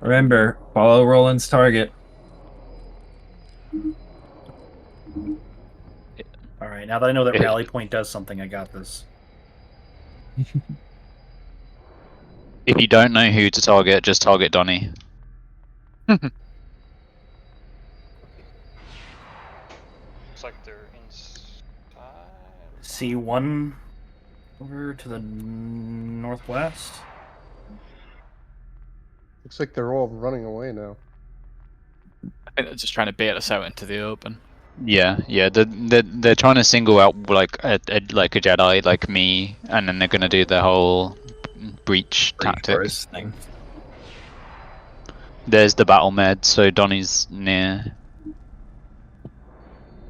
Remember, follow Roland's target. All right, now that I know that Yeah. rally point does something, I got this. If you don't know who to target, just target Donny. Looks like they're inside. See one over to the northwest. Looks like they're all running away now. I think they're just trying to bait us out into the open. Yeah, yeah. They're trying to single out like a Jedi like me, and then they're gonna do the whole breach tactic. First thing. There's the battle med, so Donny's near.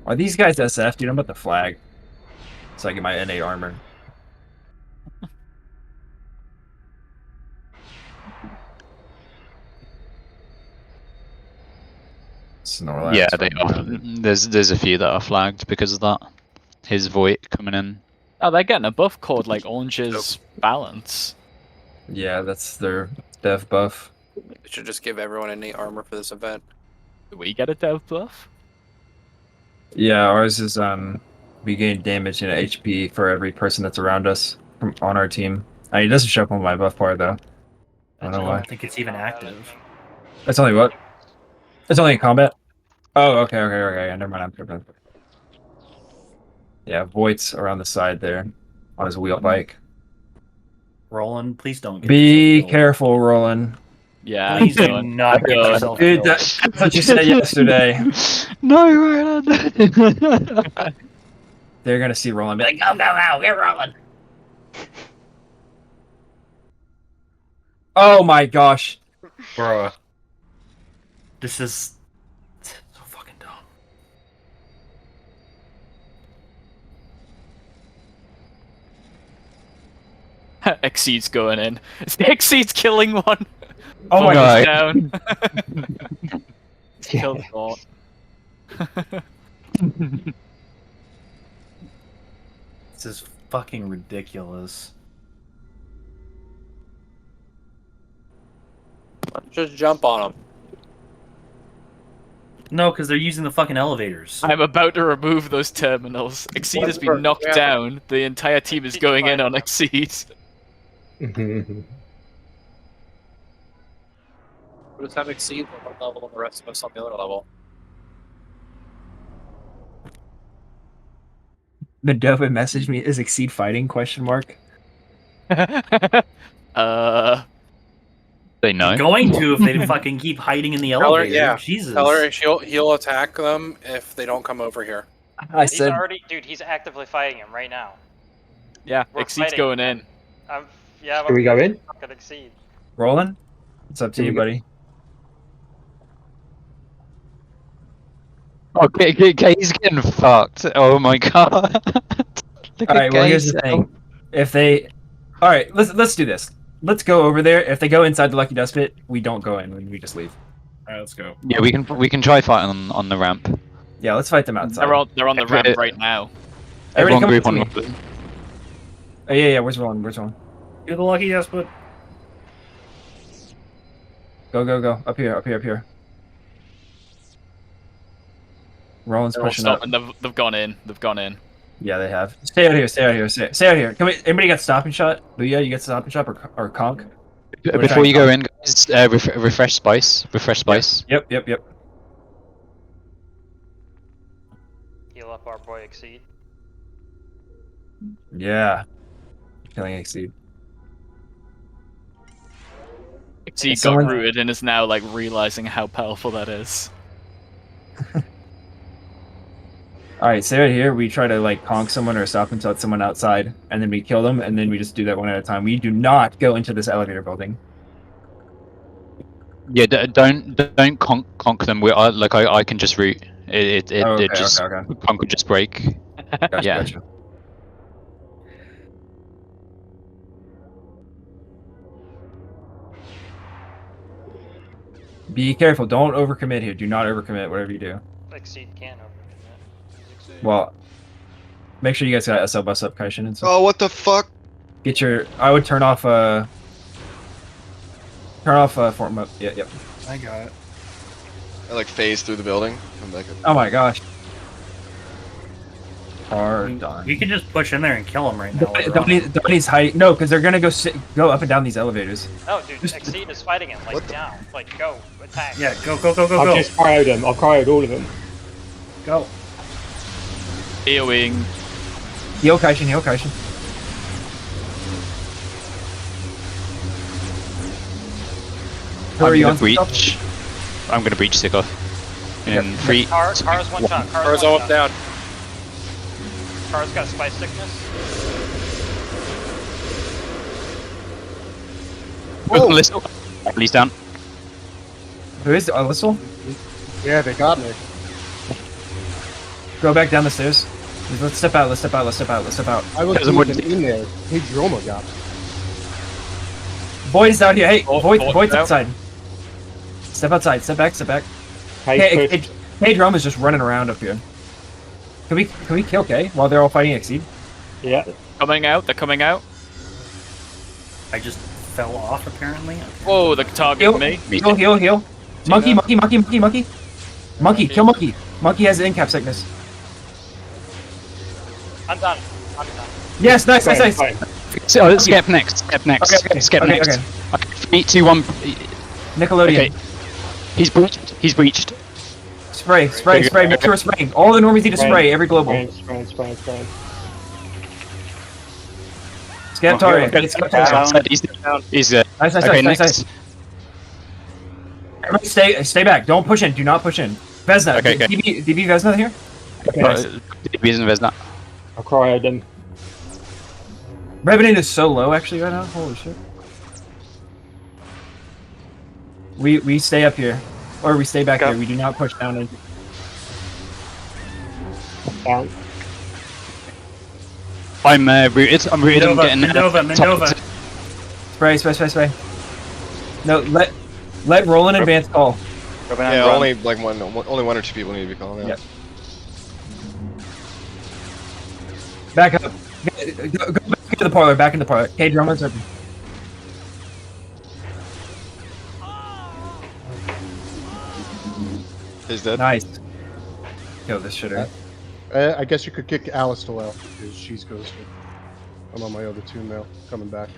Are these guys SF, dude? I'm about to flag. So I get my NA armor. Snorlax. Yeah, they are. There's a few that are flagged because of that. His Void coming in. Oh, they're getting a buff called like Orange's Balance. Yeah, that's their dev buff. We should just give everyone innate armor for this event. Do we get a dev buff? Yeah, ours is we gain damage and HP for every person that's around us from on our team. I mean, it doesn't show up on my buff bar though. I don't know I why. don't think it's even active. That's only what? It's only in combat. Oh, okay. Never mind. I'm tripping. Yeah, Voight's around the side there on his wheel bike. Roland, please don't get Be yourself killed. careful, Roland. Yeah. Please do going. not get going. yourself Dude, killed. that's what you said yesterday. No, Roland. They're gonna see Roland and be like, go, get Roland. Oh my gosh. Bruh. This is so fucking dumb. Exceed's going in. Exceed's killing one. Oh my God. Down. Killed Thought. This is fucking ridiculous. Just jump on them. No, because they're using the fucking elevators. I'm about to remove those terminals. Exceed has been knocked down. The entire team is going in on Exceed. We'll just have Exceed on one level and the rest of us on the other level. Medova messaged me, is Exceed fighting, question mark? They know. Going to if they fucking keep hiding in the Tell her, elevator. yeah. Jesus. Tell her he'll attack them if they don't come over here. I He's said, already, dude. He's actively fighting him right now. Yeah, We're Exceed's fighting. going in. Yeah. Can we go in? Not gonna Exceed. Roland? It's up to you, buddy. Okay, he's getting fucked. Oh my god. Look Alright, at well here's the Gaze. thing. If they Alright, let's do this. Let's go over there. If they go inside the Lucky Dust Pit, we don't go in, we just leave. Alright, let's go. Yeah, we can try fighting on the ramp. Yeah, let's fight them outside. They're on the ramp right now. Everybody Everyone come group up on. to me. Oh yeah, where's Roland? You're the lucky despot. Go. Up here. Roland's They're all pushing up. stopping. They've gone in. They've gone in. Yeah, they have. Stay out here. Stay out here. Can we? Anybody got stop and shot? Booyah, you get stop and shot or conk? Before you go in, guys, refresh spice. Refresh spice. Yep. Heal up our boy Exceed. Yeah. Killing Exceed. Exceed got someone- rooted and is now like realizing how powerful that is. Alright, stay right here. We try to like conk someone or stop and shot someone outside, and then we kill them, and then we just do that one at a time. We do not go into this elevator building. Yeah, don't conk them. I can just root. It just Okay. conk would just break. Yeah. Gotcha. Be careful. Don't overcommit here. Do not overcommit. Whatever you do. Exceed can overcommit. Well, make sure you guys got SL bus up, Kaishin, and stuff. Oh, what the fuck? Get your. I would turn off Turn off form mode. Yeah, yep. I got it. I like phase through the building. Come back up. Oh my gosh. Hard done. We can just push in there and kill him right now. while they're on him. Donnie's hiding. No, because they're gonna go up and down these elevators. No, dude, Exceed is fighting him. Like, What the- down. Like, go. Attack. Yeah, go, go, go, go, I've go. just cryoed them. I've cryoed all of them. Go. EOing. Heal Kaishin, heal Kaishin. Who are I'm you gonna on? breach. I'm gonna breach stick off. In 3. Car's one shot. Car's all up down. Car's got spy sickness. Listen. Please down. Who is it? Alyssal? Yeah, they got me. Go back down the stairs. Let's step out, let's step out, let's step out, let's step out. I was Doesn't looking work. in there. Hey, Droma got me. Void is down here. Hey, Void's Void's out. outside. Step outside, step back, step back. Hey, Hey, Drum is just running around up here. Can we kill K while they're all fighting Exceed? yeah. Coming out. They're coming out. I just fell off apparently. Okay. Whoa, they're targeting me. Heal. Monkey, kill Monkey. Monkey has incap sickness. I'm done. I'm done. Yes, nice. Fine. So, skip next. Skip next. Okay. Skip Okay, next. okay. 3, 2, 1. Nickelodeon. Okay. He's breached. Spray. Make sure we're spraying. All the normies need to spray every global. Spraying. Scaptari. He's Nice. okay, Nice. next. Everybody stay back. Don't push in. Do not push in. Vesna. Okay. DB Vesna here? Okay, nice. Reason there's not. I've cryoed them. Revenant is so low actually right now. Holy shit. We stay up here. Or we stay back here. We do not push down in. Down. I'm rooted. I'm getting Mendova. Spray. No, let Roland advance call. Yeah, only one or two people need to be calling out. Yeah. Back up. Go back into the parlor. Back in the parlor. Hey, drummers open. He's dead. Nice. Kill this shitter. I guess you could kick Alice to out because she's ghosted. I'm on my other two now, coming back.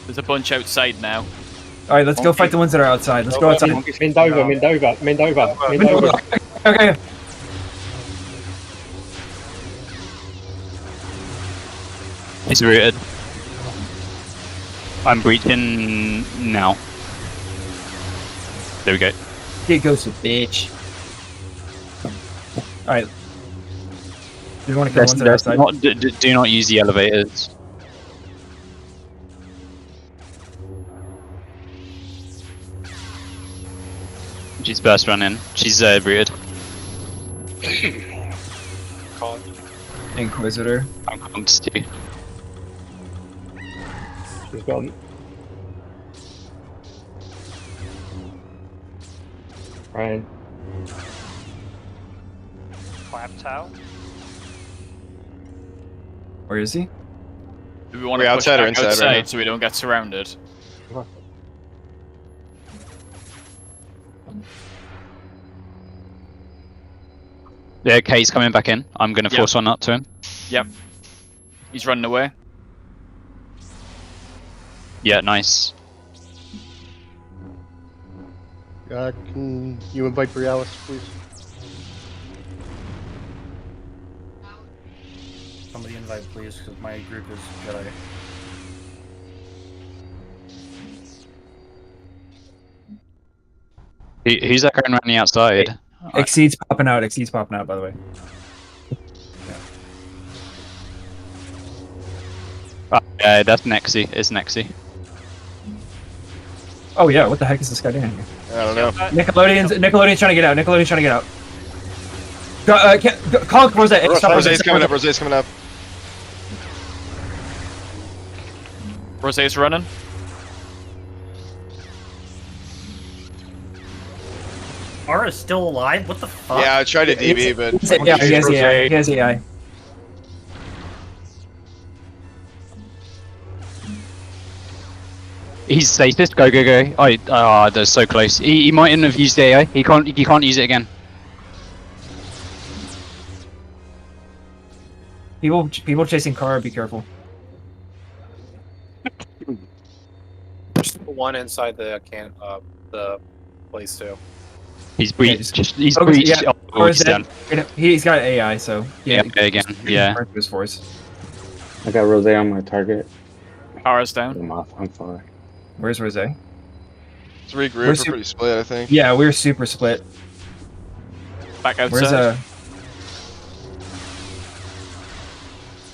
There's a bunch outside now. All right, let's go fight the ones that are outside. Let's go outside. Mendova. Okay. He's rooted. I'm breaching now. There we go. Get ghosted, bitch. All right. Do you want to kill the ones that are outside? Do not use the elevators. She's burst running. She's rooted. Inquisitor. I'm coming to you. She's gone. Ryan. Clap Tau. Where is he? Do we want We're to push outside or back inside right outside now? so we don't get surrounded? Yeah, Kay's coming back in. I'm gonna Yep. force one up to him. Yep. He's running away. Yeah, nice. Can you invite Brialis, please? Somebody invite please, because my group is Jedi. Who's that going around the outside? Exceed's popping out. Exceed's popping out, by the way. Yeah, that's Nexi. It's Nexi. Oh yeah, what the heck is this guy doing here? I don't know. Nickelodeon's trying to get out. Nickelodeon's trying to get out. Call Rose. Rosé's coming up. Rosé's coming up. Rosé's running. Ara's still alive? What the fuck? Yeah, I tried to DB, but Yeah, he has AI. He has AI. He's status. Go, go, go. Oh, they're so close. He mightn't have used the AI. He can't use it again. People chasing car, be careful. There's one inside the the place too. He's Yeah, breached. just He's focus- breached. yeah, Oh, Car's he's dead. done. He's got AI, so Yeah, again. Yeah. Burn through his force. I got Rose on my target. Kara's down. I'm off. I'm fine. Where's Rose? Let's regroup. Where's We're your- pretty split, I think. Yeah, we're super split. Back outside. Where's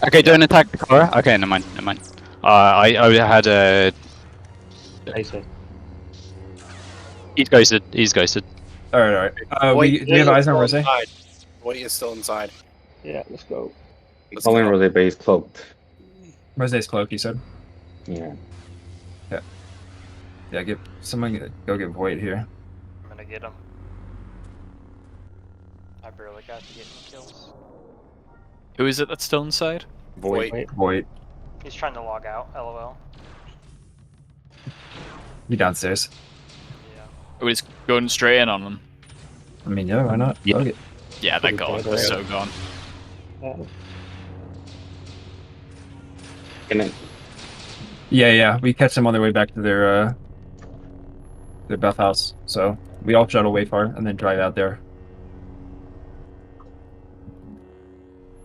Okay, don't attack the car. Okay, never mind. Never mind. I had a. I said. He's ghosted. He's ghosted. all right. Do we have eyes on Rose? Voight is still inside. Yeah, let's go. Let's Calling go. Rose base cloaked. Rose's cloak, you said. Yeah. Yeah, go get Void here. I'm gonna get him. I barely got to get any kills. Who is it that's still inside? Voight. Void. He's trying to log out, lol. You downstairs. Yeah. Oh, he's going straight in on them. I mean, yeah, why not? Yeah. Okay. Yeah, that guy was so gone. Can I? Yeah. We catch them on their way back to their buff house. So we all shuttle way far and then drive out there.